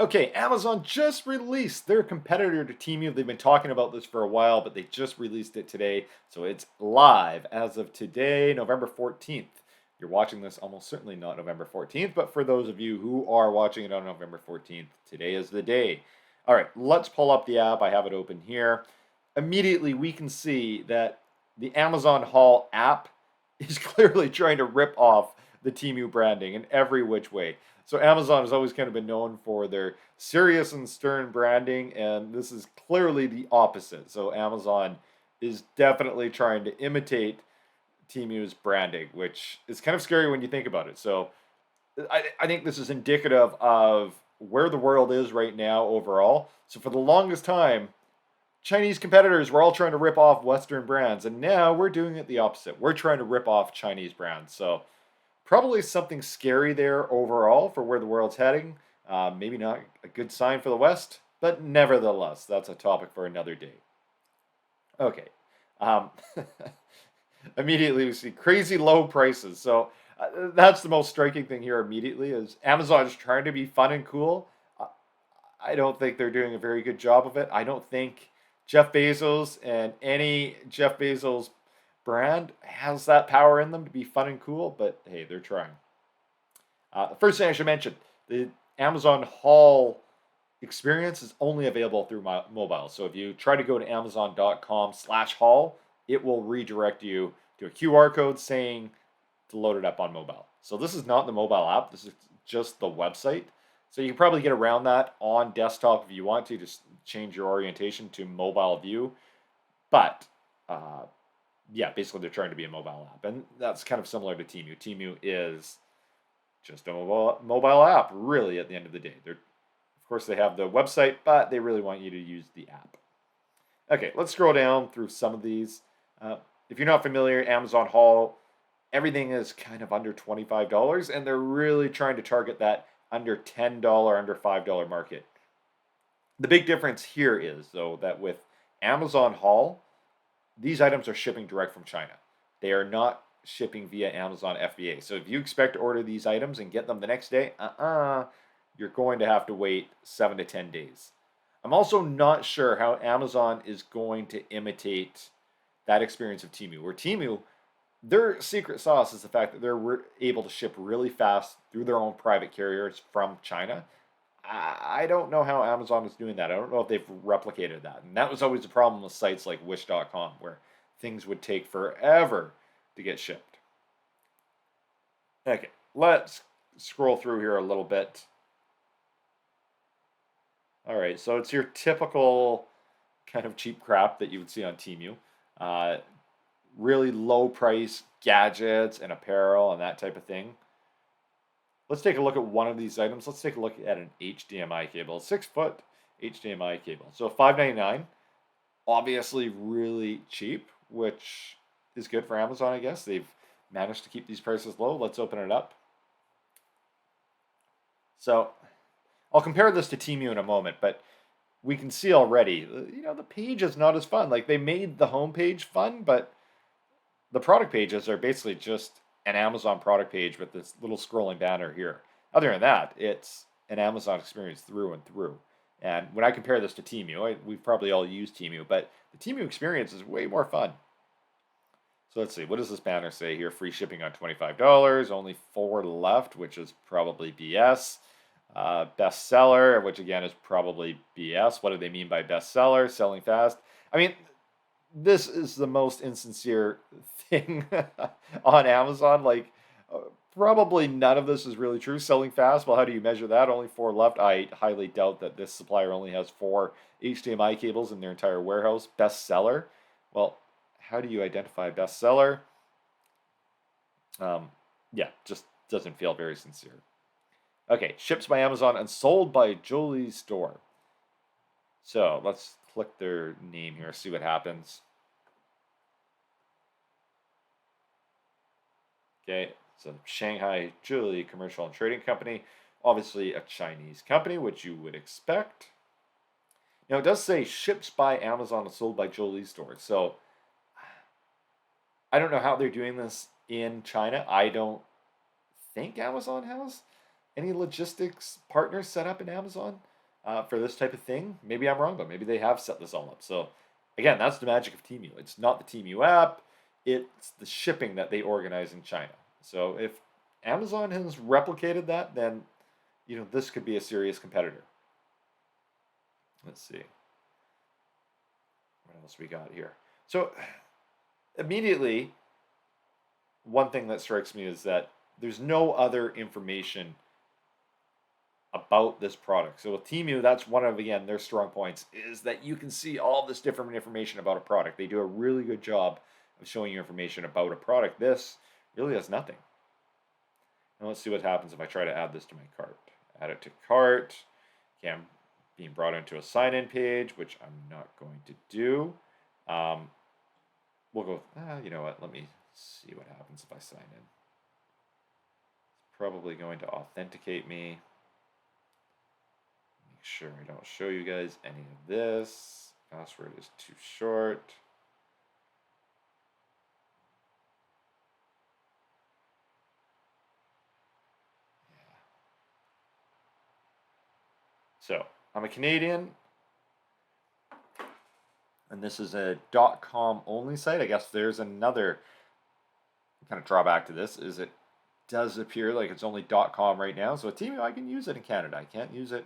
Okay, Amazon just released their competitor to Temu. They've been talking about this for a while, but they just released it today. So it's live as of today, November 14th. You're watching this almost certainly not November 14th, but for those of you who are watching it on November 14th, today is the day. All right, let's pull up the app. I have it open here. Immediately, we can see that the Amazon Haul app is clearly trying to rip off the Temu branding in every which way. So Amazon has always kind of been known for their serious and stern branding, and this is clearly the opposite. So Amazon is definitely trying to imitate Temu's branding, which is kind of scary when you think about it. So I think this is indicative of where the world is right now overall. So for the longest time, Chinese competitors were all trying to rip off Western brands, and now we're doing it the opposite. We're trying to rip off Chinese brands. So probably something scary there overall for where the world's heading. Maybe not a good sign for the West, but nevertheless, that's a topic for another day. Okay. Um, immediately we see crazy low prices. So that's the most striking thing here immediately is Amazon is trying to be fun and cool. Uh, I don't think they're doing a very good job of it. I don't think Jeff Bezos and any Jeff Bezos brand has that power in them to be fun and cool, but hey, they're trying. The first thing I should mention, the Amazon Haul experience is only available through mobile. So if you try to go to amazon.com/haul, it will redirect you to a QR code saying to load it up on mobile. So this is not the mobile app. This is just the website. So you can probably get around that on desktop if you want to, just change your orientation to mobile view. But yeah, basically they're trying to be a mobile app, and that's kind of similar to Temu. Temu is just a mobile app, really. At the end of the day, of course they have the website, but they really want you to use the app. Okay, let's scroll down through some of these. If you're not familiar, Amazon Haul, everything is kind of under $25, and they're really trying to target that under $10, under $5 market. The big difference here is, though, that with Amazon Haul, these items are shipping direct from China. They are not shipping via Amazon FBA. So if you expect to order these items and get them the next day, you're going to have to wait 7 to 10 days. I'm also not sure how Amazon is going to imitate that experience of Temu. Where Temu, their secret sauce is the fact that they're able to ship really fast through their own private carriers from China. I don't know how Amazon is doing that. I don't know if they've replicated that. And that was always the problem with sites like Wish.com, where things would take forever to get shipped. Okay, let's scroll through here a little bit. All right, so it's your typical kind of cheap crap that you would see on Temu. Uh, really low price gadgets and apparel and that type of thing. Let's take a look at one of these items. Let's take a look at an HDMI cable, 6-foot HDMI cable. So $5.99, obviously really cheap, which is good for Amazon, I guess. They've managed to keep these prices low. Let's open it up. So I'll compare this to Temu in a moment, but we can see already, the page is not as fun. Like they made the homepage fun, but the product pages are basically just an Amazon product page with this little scrolling banner here. Other than that, it's an Amazon experience through and through. And when I compare this to Temu, we've probably all used Temu, but the Temu experience is way more fun. So let's see, what does this banner say here? Free shipping on $25, only 4 left, which is probably BS. Bestseller, which again is probably BS. What do they mean by bestseller? Selling fast. I mean, this is the most insincere thing on Amazon. Like, probably none of this is really true. Selling fast, well, how do you measure that? Only 4 left. I highly doubt that this supplier only has 4 HDMI cables in their entire warehouse. Bestseller, well, how do you identify bestseller? Yeah, just doesn't feel very sincere. Okay, ships by Amazon and sold by Jolie's store. So let's click their name here, see what happens. Okay, so Shanghai Jewelry Commercial and Trading Company, obviously a Chinese company, which you would expect. Now it does say ships by Amazon and sold by Jolie's store. So I don't know how they're doing this in China. I don't think Amazon has any logistics partners set up in Amazon. for this type of thing. Maybe I'm wrong, but maybe they have set this all up. So again, that's the magic of Temu. It's not the Temu app, it's the shipping that they organize in China. So if Amazon has replicated that, then this could be a serious competitor. Let's see what else we got here. So immediately, one thing that strikes me is that there's no other information about this product. So with Temu, that's one of, again, their strong points, is that you can see all this different information about a product. They do a really good job of showing you information about a product. This really has nothing. Now let's see what happens if I try to add this to my cart. Add it to cart. Okay, I'm being brought into a sign-in page, which I'm not going to do. We'll go, you know what, let me see what happens if I sign in. It's probably going to authenticate me. Make sure I don't show you guys any of this. Password is too short. Yeah. So I'm a Canadian, and this is a .com only site. I guess there's another kind of drawback to this, is it does appear like it's only .com right now. So with Temu, I can use it in Canada. I can't use it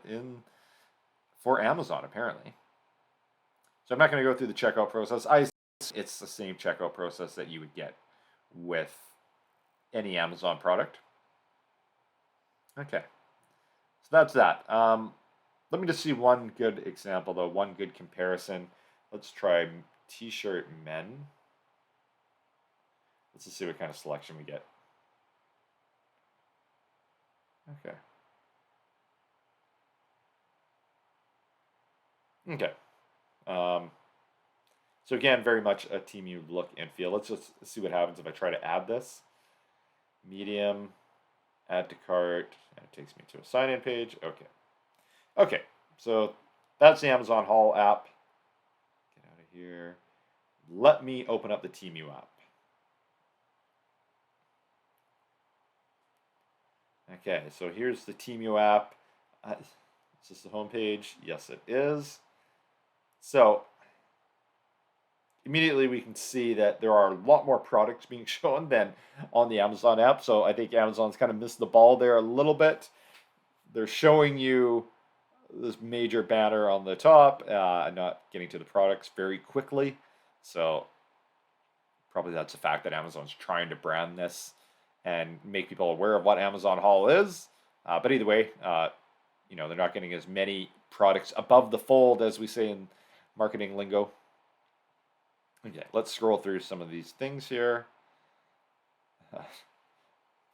for Amazon apparently. So I'm not going to go through the checkout process. It's the same checkout process that you would get with any Amazon product. Okay, so that's that. Let me just see one good example though, one good comparison. Let's try t-shirt men. Let's just see what kind of selection we get. Okay. Okay. So again, very much a Temu look and feel. Let's just see what happens if I try to add this. Medium, add to cart, and it takes me to a sign-in page. Okay. Okay, so that's the Amazon Haul app. Get out of here. Let me open up the Temu app. Okay, so here's the Temu app. Is this the home page? Yes, it is. So immediately we can see that there are a lot more products being shown than on the Amazon app. So I think Amazon's kind of missed the ball there a little bit. They're showing you this major banner on the top, and not getting to the products very quickly. So probably that's a fact that Amazon's trying to brand this and make people aware of what Amazon Haul is. But either way, they're not getting as many products above the fold, as we say in marketing lingo. Okay, let's scroll through some of these things here.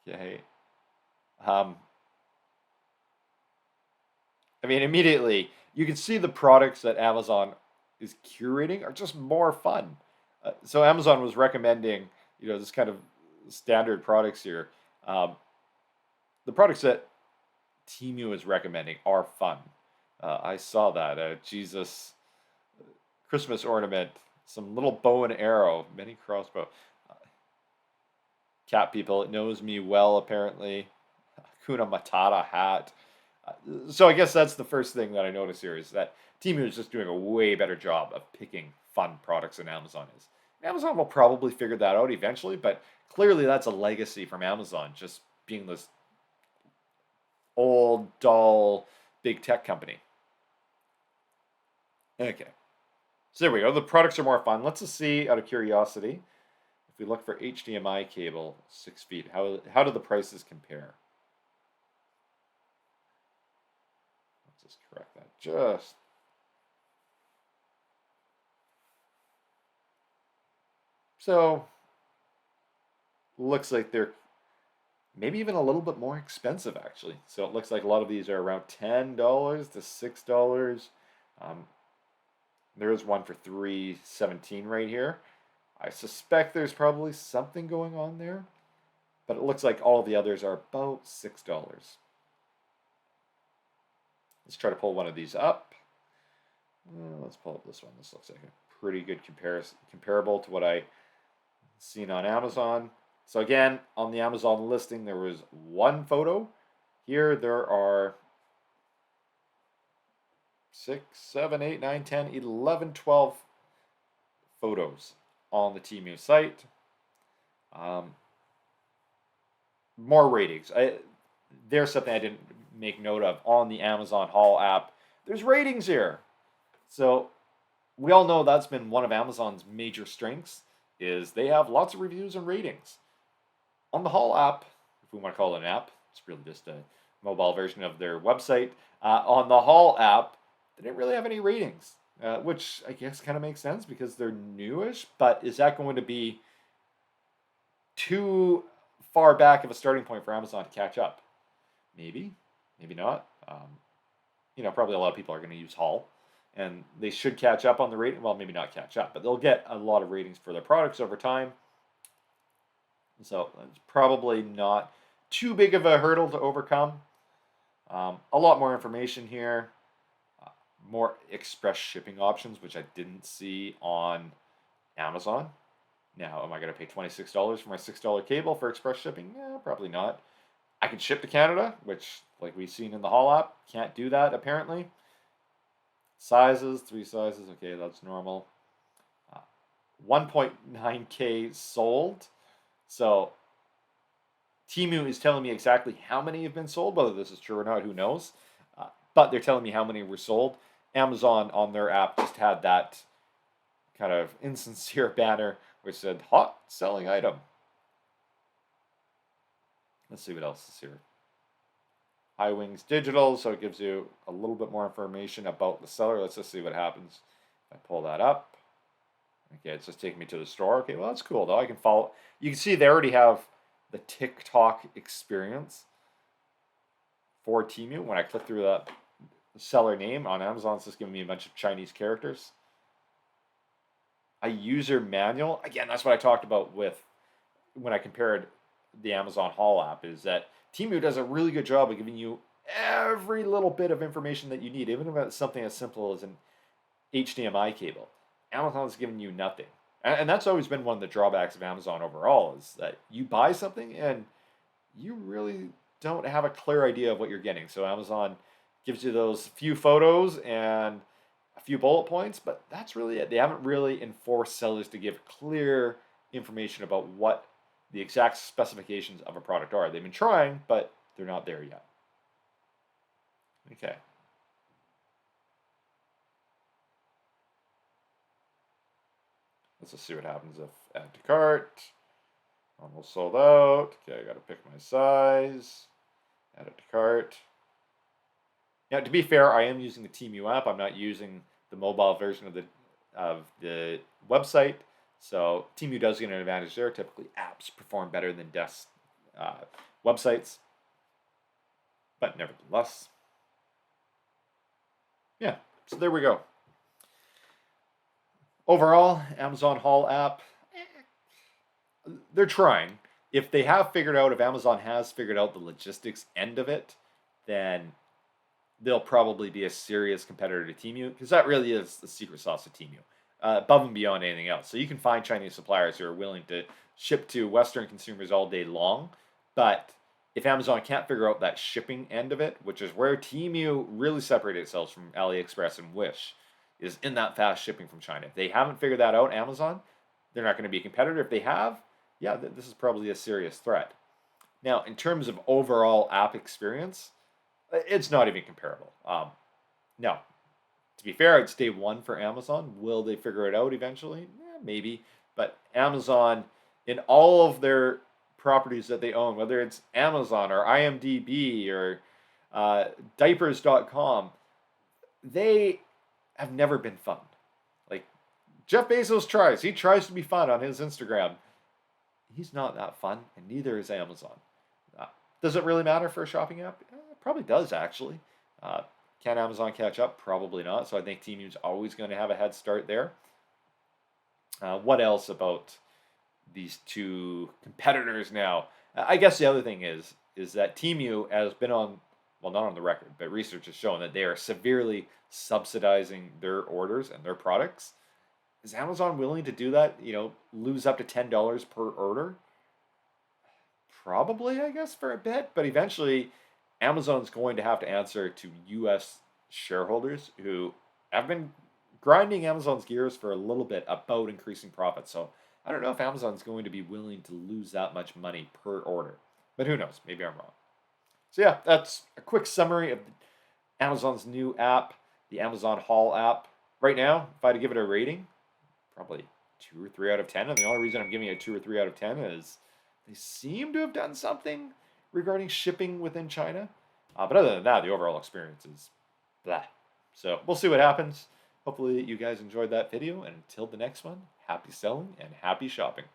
Okay. Immediately you can see the products that Amazon is curating are just more fun. So Amazon was recommending, this kind of standard products here. The products that Temu is recommending are fun. I saw that Jesus Christmas ornament, some little bow and arrow, mini crossbow. Cat people, it knows me well apparently. Kuna Matata hat. So I guess that's the first thing that I notice here, is that Temu is just doing a way better job of picking fun products than Amazon is. Amazon will probably figure that out eventually, but clearly that's a legacy from Amazon, just being this old, dull, big tech company. Okay. So there we go. The products are more fun. Let's just see, out of curiosity, if we look for HDMI cable, 6 feet, how do the prices compare? Let's just correct that. So looks like they're maybe even a little bit more expensive actually. So it looks like a lot of these are around $10 to $6. There is one for $3.17 right here. I suspect there's probably something going on there, but it looks like all the others are about $6. Let's try to pull one of these up. Let's pull up this one. This looks like a pretty good comparable to what I seen on Amazon. So again, on the Amazon listing, there was one photo. Here there are 6, 7, 8, 9, 10, 11, 12 photos on the Temu site. More ratings. There's something I didn't make note of on the Amazon Haul app. There's ratings here. So we all know that's been one of Amazon's major strengths is they have lots of reviews and ratings. On the Haul app, if we want to call it an app, it's really just a mobile version of their website. On the Haul app, they didn't really have any ratings, which I guess kind of makes sense because they're newish. But is that going to be too far back of a starting point for Amazon to catch up? Maybe, maybe not. Probably a lot of people are going to use Haul, and they should catch up on the rating. Well, maybe not catch up, but they'll get a lot of ratings for their products over time. So it's probably not too big of a hurdle to overcome. A lot more information here, more express shipping options, which I didn't see on Amazon. Now, am I going to pay $26 for my $6 cable for express shipping? Yeah, probably not. I can ship to Canada, which, like we've seen in the Haul app, can't do that apparently. Sizes, 3 sizes, okay, that's normal. 1.9K sold. So Temu is telling me exactly how many have been sold. Whether this is true or not, who knows? But they're telling me how many were sold. Amazon on their app just had that kind of insincere banner which said hot selling item. Let's see what else is here. High Wings Digital, so it gives you a little bit more information about the seller. Let's just see what happens if I pull that up. Okay, it's just taking me to the store. Okay, well, that's cool, though. I can follow. You can see they already have the TikTok experience for Temu. When I click through the seller name on Amazon, it's just giving me a bunch of Chinese characters. A user manual. Again, that's what I talked about with when I compared the Amazon Haul app, is that Temu does a really good job of giving you every little bit of information that you need, even if it's something as simple as an HDMI cable. Amazon's giving you nothing. And that's always been one of the drawbacks of Amazon overall, is that you buy something and you really don't have a clear idea of what you're getting. So Amazon gives you those few photos and a few bullet points, but that's really it. They haven't really enforced sellers to give clear information about what the exact specifications of a product are. They've been trying, but they're not there yet. Okay. Let's just see what happens if add to cart. Almost sold out. Okay, I gotta pick my size. Add it to cart. Now, to be fair, I am using the Temu app. I'm not using the mobile version of the website. So Temu does get an advantage there. Typically, apps perform better than websites. But nevertheless, yeah. So there we go. Overall, Amazon Haul app, they're trying. If Amazon has figured out the logistics end of it, then they'll probably be a serious competitor to Temu, because that really is the secret sauce of Temu, above and beyond anything else. So you can find Chinese suppliers who are willing to ship to Western consumers all day long, but if Amazon can't figure out that shipping end of it, which is where Temu really separated itself from AliExpress and Wish, is in that fast shipping from China. If they haven't figured that out, Amazon, they're not going to be a competitor. If they have, yeah, this is probably a serious threat. Now, in terms of overall app experience, it's not even comparable. No, to be fair, it's day one for Amazon. Will they figure it out eventually? Maybe. But Amazon, in all of their properties that they own, whether it's Amazon or IMDb or diapers.com, they have never been fun. Like, Jeff Bezos tries. He tries to be fun on his Instagram. He's not that fun, and neither is Amazon. Does it really matter for a shopping app? It probably does, actually. Can Amazon catch up? Probably not. So I think Temu's always going to have a head start there. What else about these two competitors now? I guess the other thing is that Temu has been on, well, not on the record, but research has shown that they are severely subsidizing their orders and their products. Is Amazon willing to do that? Lose up to $10 per order? Probably, I guess, for a bit. But eventually, Amazon's going to have to answer to U.S. shareholders who have been grinding Amazon's gears for a little bit about increasing profits. So I don't know if Amazon's going to be willing to lose that much money per order. But who knows? Maybe I'm wrong. So yeah, that's a quick summary of Amazon's new app, the Amazon Haul app. Right now, if I had to give it a rating, probably 2 or 3 out of 10. And the only reason I'm giving it 2 or 3 out of 10 is they seem to have done something regarding shipping within China. But other than that, the overall experience is blah. So we'll see what happens. Hopefully you guys enjoyed that video. And until the next one, happy selling and happy shopping.